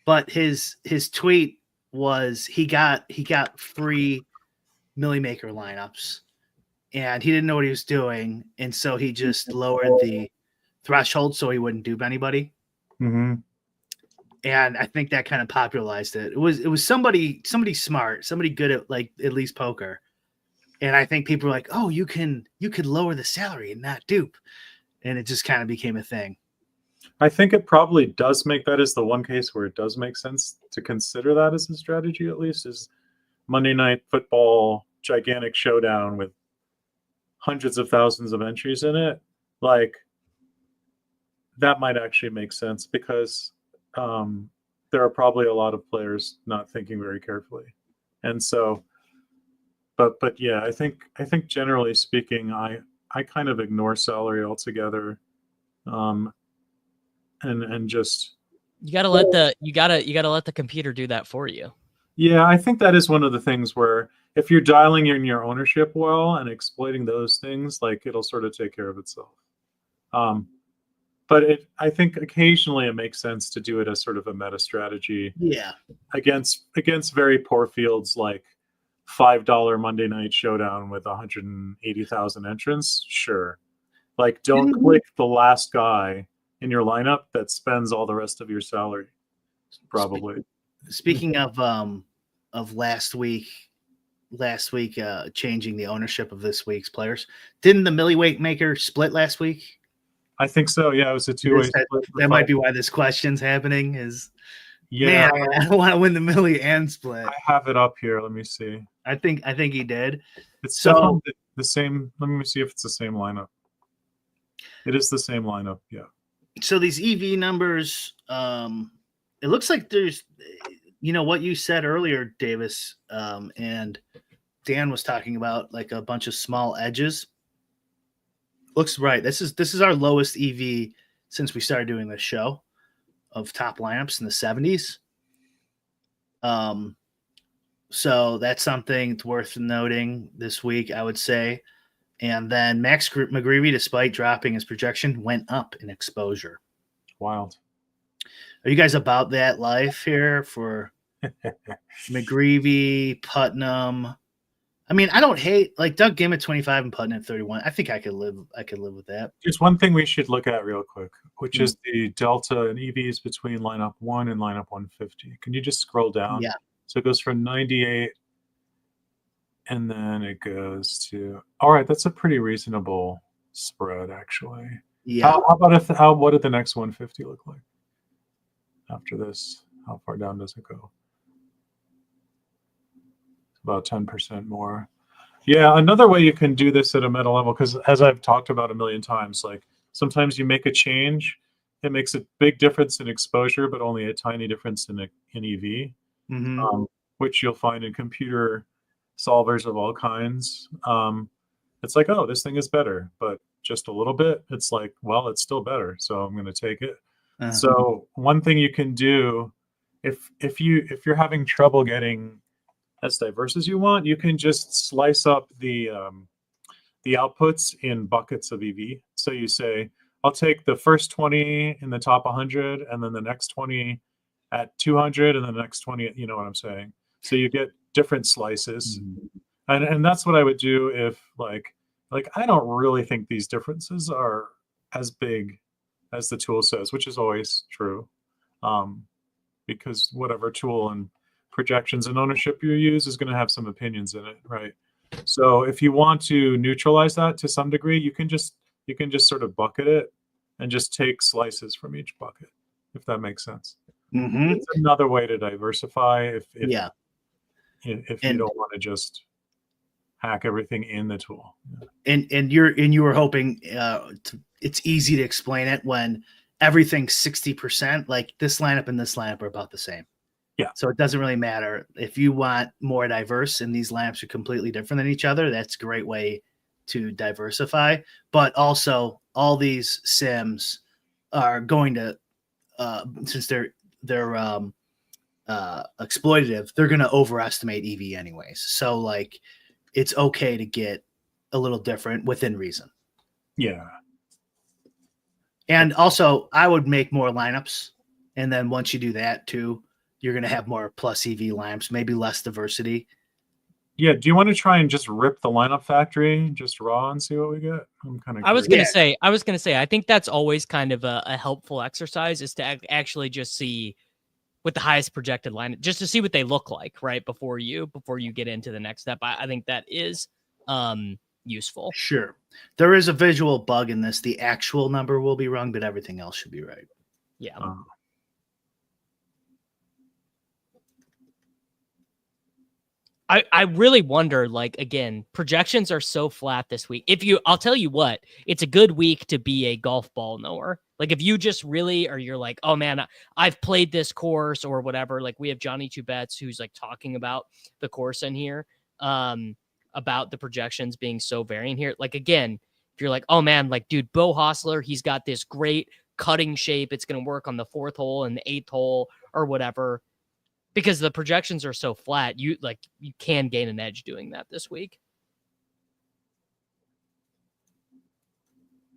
But his tweet was he got free Millie Maker lineups, and he didn't know what he was doing, and so he just lowered the threshold so he wouldn't dupe anybody. mhm. And I think that kind of popularized it. It was somebody smart, somebody good at at least poker. And I think people were like, "Oh, you could lower the salary and not dupe," and it just kind of became a thing. I think it probably does make that is the one case where it does make sense to consider that as a strategy, at least, is Monday Night Football gigantic showdown with hundreds of thousands of entries in it. Like, that might actually make sense because there are probably a lot of players not thinking very carefully. And so, but yeah, I think generally speaking, I kind of ignore salary altogether. And just You gotta let the computer do that for you. yeah, I think that is one of the things where if you're dialing in your ownership well and exploiting those things, like it'll sort of take care of itself. But I think occasionally it makes sense to do it as sort of a meta strategy Yeah. against very poor fields like $5 Monday Night Showdown with 180,000 entrants. Sure, like don't click the last guy in your lineup that spends all the rest of your salary. Probably. Speaking of last week changing the ownership of this week's players, didn't the Millie Maker split last week? I think so. Yeah, it was a two-way split. That might be why this question's happening. Is yeah, man, I don't want to win the Millie and split. I have it up here. Let me see. I think he did. It's So- definitely the same. Let me see if it's the same lineup. It is the same lineup. Yeah. So these EV numbers, it looks like there's, what you said earlier, Davis, and Dan was talking about like a bunch of small edges. Looks right. This is our lowest EV since we started doing this show of top lineups in the 70s. So that's something worth noting this week, I would say. And then Max McGreevy, despite dropping his projection, went up in exposure. Wild. Are you guys about that life here for McGreevy, Putnam? I mean, I don't hate like Doug Gimm at 25 and Putnam at 31. I think I could live with that. There's one thing we should look at real quick, which is the delta in EVs between lineup 1 and lineup 150. Can you just scroll down? Yeah. So it goes from 98 and then it goes to, all right, that's a pretty reasonable spread, actually. Yeah. How about what did the next 150 look like after this? How far down does it go? About 10% more. Yeah, another way you can do this at a meta level, because as I've talked about a million times, like sometimes you make a change, it makes a big difference in exposure, but only a tiny difference in EV, which you'll find in computer solvers of all kinds. It's like, oh, this thing is better, but just a little bit. It's like, well, it's still better, so I'm going to take it. So one thing you can do, if you're having trouble getting as diverse as you want, you can just slice up the outputs in buckets of EV. So you say, I'll take the first 20 in the top 100, and then the next 20 at 200, and the next 20 at, you know what I'm saying? So you get different slices. And that's what I would do if like I don't really think these differences are as big as the tool says, which is always true. Because whatever tool and projections and ownership you use is going to have some opinions in it, right? So if you want to neutralize that to some degree, you can just sort of bucket it and just take slices from each bucket, if that makes sense. It's another way to diversify if you don't want to just hack everything in the tool. And you were hoping it's easy to explain it when everything's 60%. Like this lineup and this lineup are about the same. Yeah. So it doesn't really matter if you want more diverse and these lineups are completely different than each other. That's a great way to diversify, but also all these sims are going to, since they're exploitative, they're going to overestimate EV anyways. So like, it's okay to get a little different within reason. Yeah. And also, I would make more lineups, and then once you do that too, you're going to have more plus EV lineups, maybe less diversity. Yeah. Do you want to try and just rip the lineup factory just raw and see what we get? I'm kind of. I was gonna say, I think that's always kind of a helpful exercise, is to actually just see with the highest projected line, just to see what they look like, right, before you get into the next step. I think that is useful. Sure. There is a visual bug in this. The actual number will be wrong, but everything else should be right. Yeah. I really wonder, like, again, projections are so flat this week. I'll tell you what, it's a good week to be a golf ball knower. Like, if you just really, or you're like, oh man, I've played this course or whatever. Like, we have Johnny Two Bets who's like talking about the course in here, about the projections being so variant here. Like, again, if you're like, oh man, like, dude, Bo Hostler, he's got this great cutting shape. It's going to work on the 4th hole and the 8th hole or whatever. Because the projections are so flat, you can gain an edge doing that this week.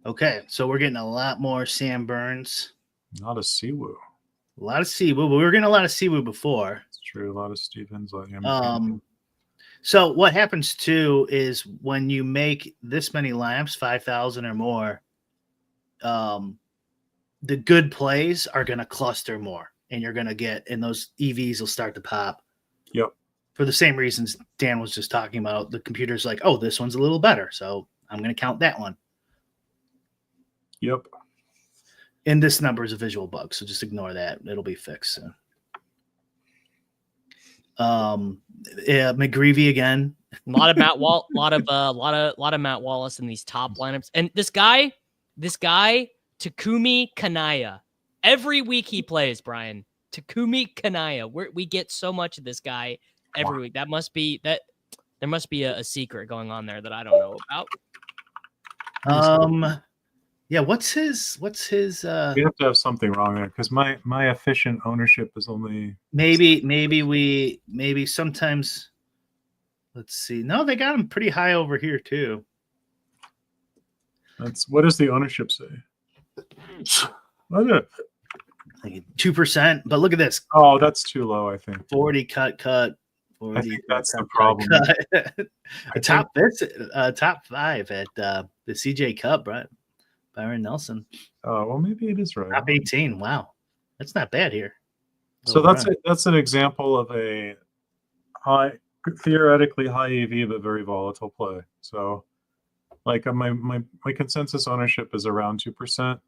Okay, so we're getting a lot more Sam Burns. Not a Siwoo. A lot of Siwoo, but we were getting a lot of Siwoo before. It's true. A lot of Stevens. So what happens too is when you make this many lamps, 5,000 or more, the good plays are going to cluster more. And you're going to get, and those EVs will start to pop. Yep. For the same reasons Dan was just talking about. The computer's like, oh, this one's a little better, so I'm going to count that one. Yep. And this number is a visual bug, so just ignore that. It'll be fixed soon. McGreevy again. A lot of Matt Matt Wallace in these top lineups. And this guy, Takumi Kanaya. Every week he plays, Brian. Takumi Kanaya. We get so much of this guy every week. There must be a secret going on there that I don't know about. Yeah, what's his we have to have something wrong there, because my efficient ownership is only maybe sometimes, let's see. No, they got him pretty high over here too. What does the ownership say? Like 2%, but look at this. Oh, that's too low, I think. 40 cut. 40, I think that's the problem. Top 5 at the CJ Cup, right? Byron Nelson. Oh, well, maybe it is right. Top 18. Wow, that's not bad here. So that's an example of a theoretically high EV but very volatile play. So, like my consensus ownership is around 2%,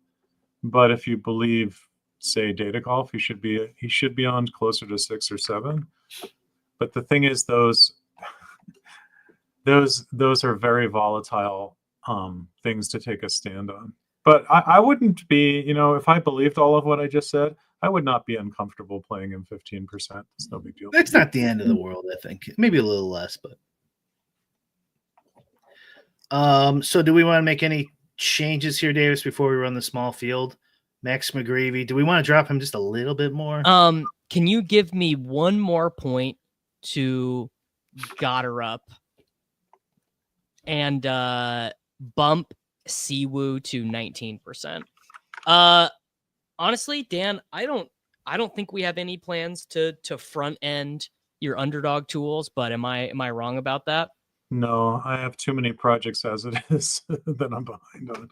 but if you believe, say, Data Golf, he should be on closer to 6 or 7. But the thing is, those are very volatile things to take a stand on. But I wouldn't be, if I believed all of what I just said, I would not be uncomfortable playing him 15%. It's no big deal. That's not the end of the world, I think. Maybe a little less, but. So do we want to make any changes here, Davis, before we run the small field? Max McGreevy, do we want to drop him just a little bit more? Can you give me one more point to Gotterup and bump Siwoo to 19%? Honestly, Dan, I don't think we have any plans to front end your underdog tools, but am I wrong about that? No, I have too many projects as it is that I'm behind on.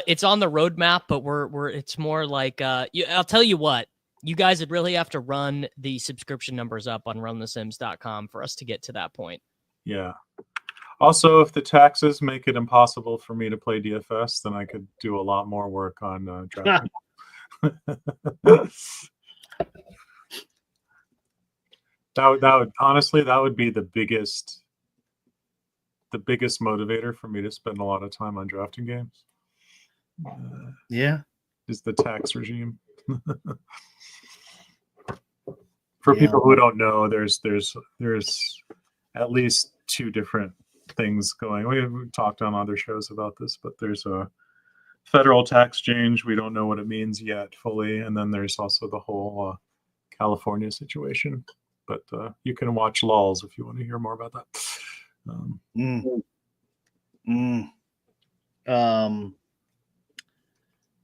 It's on the roadmap, but it's more like I'll tell you what, you guys would really have to run the subscription numbers up on runthesims.com for us to get to that point. Yeah. Also, if the taxes make it impossible for me to play DFS, then I could do a lot more work on drafting. That would honestly, that would be the biggest motivator for me to spend a lot of time on drafting games. Is the tax regime. For people who don't know, there's at least 2 different things going. We've talked on other shows about this, but there's a federal tax change. We don't know what it means yet fully, and then there's also the whole California situation. But you can watch lulls if you want to hear more about that.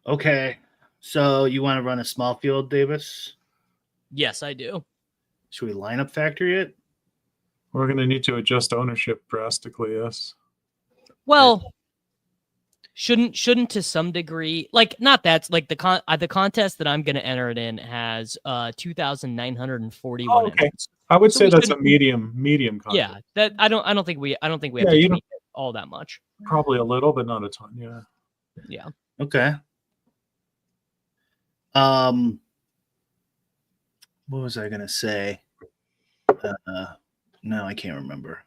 Okay, so you want to run a small field, Davis? Yes, I do. Should we lineup factor it? We're going to need to adjust ownership drastically. Yes. Well, shouldn't to some degree, like not that's like the contest that I'm going to enter it in has 2,941. Oh, okay. I would So say we that's a shouldn't- medium contest. Yeah, that I don't think we have Yeah, to you tweak it all that much. Probably a little, but not a ton. Yeah. Yeah. Okay. What was I gonna say? No, I can't remember.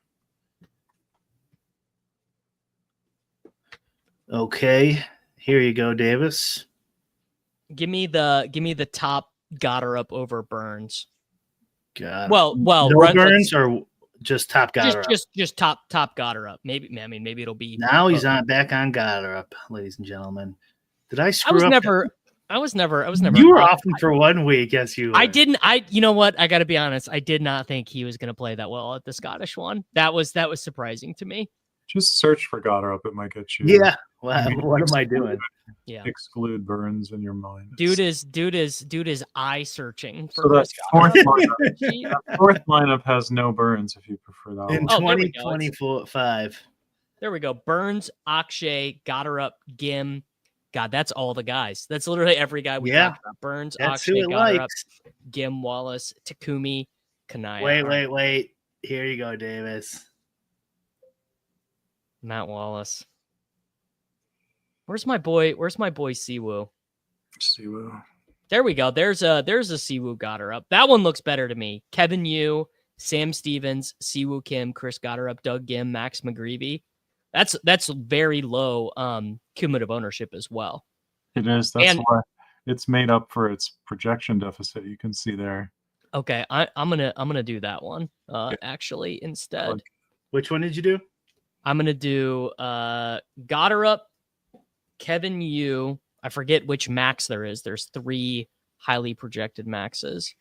Okay, here you go, Davis. Give me the top Goddard over Burns. God. Well, no run, Burns or just top Goddard. just top Goddard. Maybe maybe it'll be Now he's back on Goddard, ladies and gentlemen. Did I screw I was never. You were off for 1 week. Yes, you were. I didn't. You know what? I got to be honest. I did not think he was going to play that well at the Scottish one. That was surprising to me. Just search for Goddard. It might get you. Yeah. What am I doing? Yeah. Exclude Burns in your mind. Dude is eye searching for So that Chris fourth lineup has no Burns if you prefer that In one. 2025. There we go. Burns, Akshay, Goddard, Gim. God, that's all the guys. That's literally every guy we talked about. Burns, That's Akshay, who it Goddard, likes. Gim, Wallace, Takumi, Kanaya. Wait. Here you go, Davis. Matt Wallace. Where's my boy Siwoo? Siwoo. There we go. There's a Siwoo Goddard up. That one looks better to me. Kevin Yu, Sam Stevens, Siwoo Kim, Chris Goddard, Doug Gim, Max McGreevy. That's very low cumulative ownership as well. It is. That's why it's made up for its projection deficit. You can see there. Okay, I'm gonna do that one actually instead. Which one did you do? I'm gonna do Goddard, Kevin Yu. I forget which max there is. There's 3 highly projected maxes.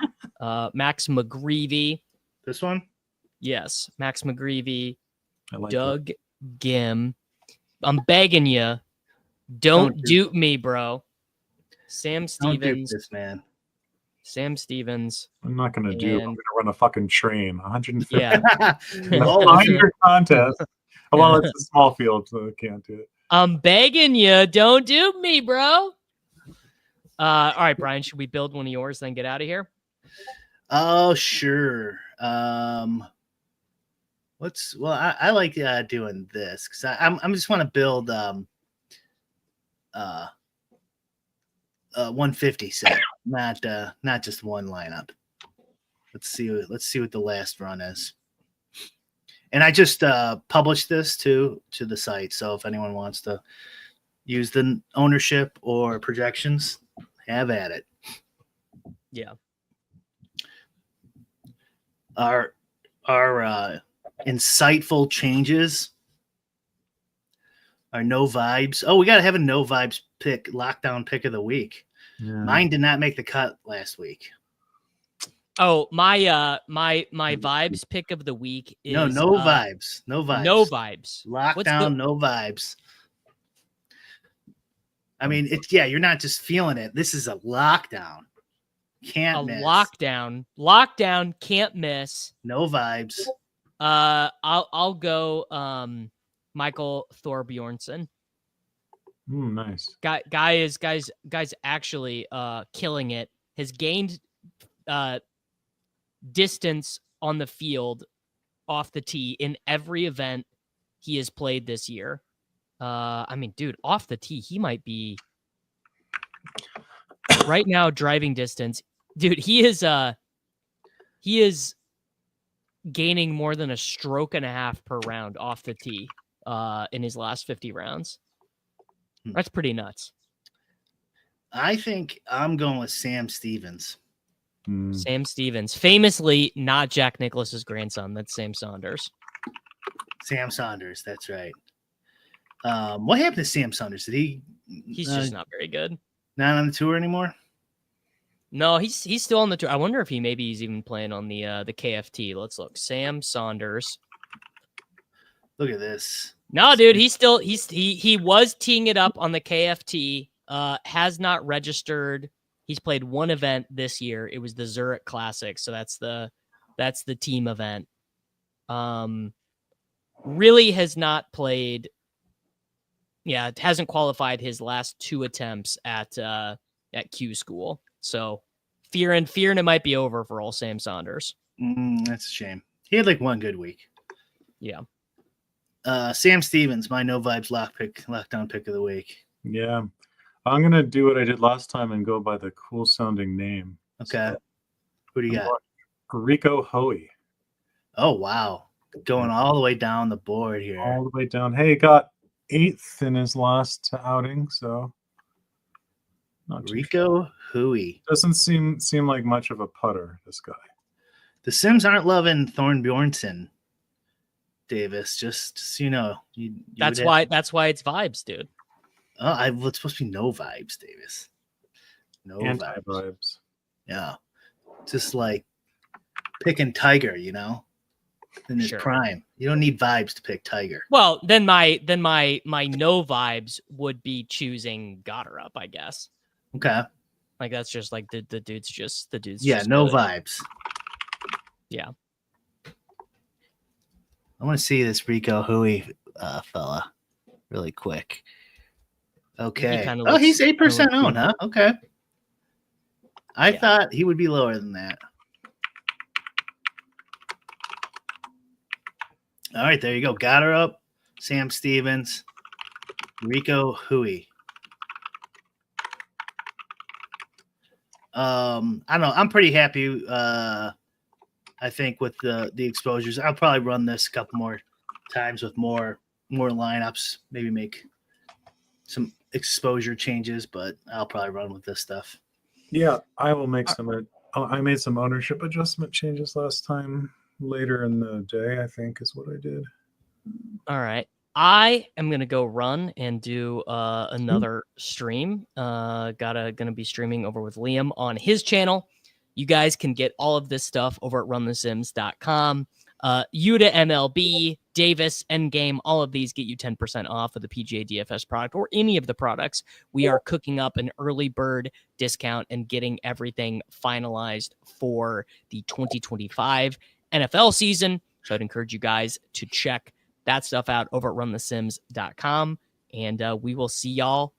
Max McGreevy. This one? Yes, Max McGreevy. Like Doug Gim. I'm begging you. Don't dupe me, bro. Sam Stevens. Don't dupe this man. Sam Stevens. I'm not going to do. I'm going to run a fucking train. 150. Yeah. Your contest. Well, it's a small field, so I can't do it. I'm begging you. Don't dupe me, bro. All right, Brian. Should we build one of yours, then get out of here? Oh, sure. I like doing this because I'm just want to build 150 set, not just one lineup. Let's see what the last run is. And I just published this to the site, so if anyone wants to use the ownership or projections, have at it. Yeah. Our insightful changes are no vibes. Oh, we got to have a no vibes lockdown pick of the week. Yeah. Mine did not make the cut last week. Oh, my vibes pick of the week is no vibes. No vibes. Lockdown, no vibes. I mean, you're not just feeling it. This is a lockdown. Can't miss. Lockdown, can't miss. No vibes. I'll go Michael Thorbjornsson. Nice. Guy's actually killing it. Has gained distance on the field off the tee in every event he has played this year. I mean, dude, off the tee, he might be right now driving distance. Dude, he is gaining more than a stroke and a half per round off the tee in his last 50 rounds. That's pretty nuts. I think I'm going with Sam Stevens. Sam Stevens, famously not Jack Nicklaus's grandson. That's Sam Saunders. Sam Saunders. That's right. What happened to Sam Saunders? Did he? He's just not very good. Not on the tour anymore. No, he's still on the tour. I wonder if he's even playing on the KFT. Let's look. Sam Saunders. Look at this. No, dude, he was teeing it up on the KFT. Has not registered. He's played one event this year. It was the Zurich Classic, so that's the team event. Really has not played. Yeah, it hasn't qualified his last 2 attempts at Q School. So fearing it might be over for old Sam Saunders. That's a shame. He had like one good week. Yeah. Sam Stevens, my no vibes lockdown pick of the week. Yeah. I'm going to do what I did last time and go by the cool sounding name. Okay. Who do you got? Rico Hoey. Oh, wow. Going all the way down the board here. All the way down. Hey, he got 8th in his last outing, so not too Rico Hoey. Doesn't seem like much of a putter, this guy. The Sims aren't loving Thorn Bjornsson, Davis. Just so you know. That's why it's vibes, dude. Oh, it's supposed to be no vibes, Davis. No vibes. Yeah. Just like picking Tiger, in his prime. You don't need vibes to pick Tiger. Well, then my no vibes would be choosing Gotterup, I guess. Okay. Like that's just like the dude's. Yeah, just no good. vibes. Yeah. I want to see this Rico Hoey fella really quick. Okay. He's 8% owned, huh? Okay. I thought he would be lower than that. All right, there you go. Got her up. Sam Stevens, Rico Hoey. I don't know. I'm pretty happy. I think with the exposures, I'll probably run this a couple more times with more lineups. Maybe make some exposure changes, but I'll probably run with this stuff. Yeah, I will make some. I made some ownership adjustment changes last time. Later in the day, I think is what I did. All right. I am gonna go run and do another stream. Gonna be streaming over with Liam on his channel. You guys can get all of this stuff over at runthesims.com. Yuta MLB, Davis, Endgame, all of these get you 10% off of the PGA DFS product or any of the products. We are cooking up an early bird discount and getting everything finalized for the 2025 NFL season. So I'd encourage you guys to check that stuff out over at runthesims.com. And we will see y'all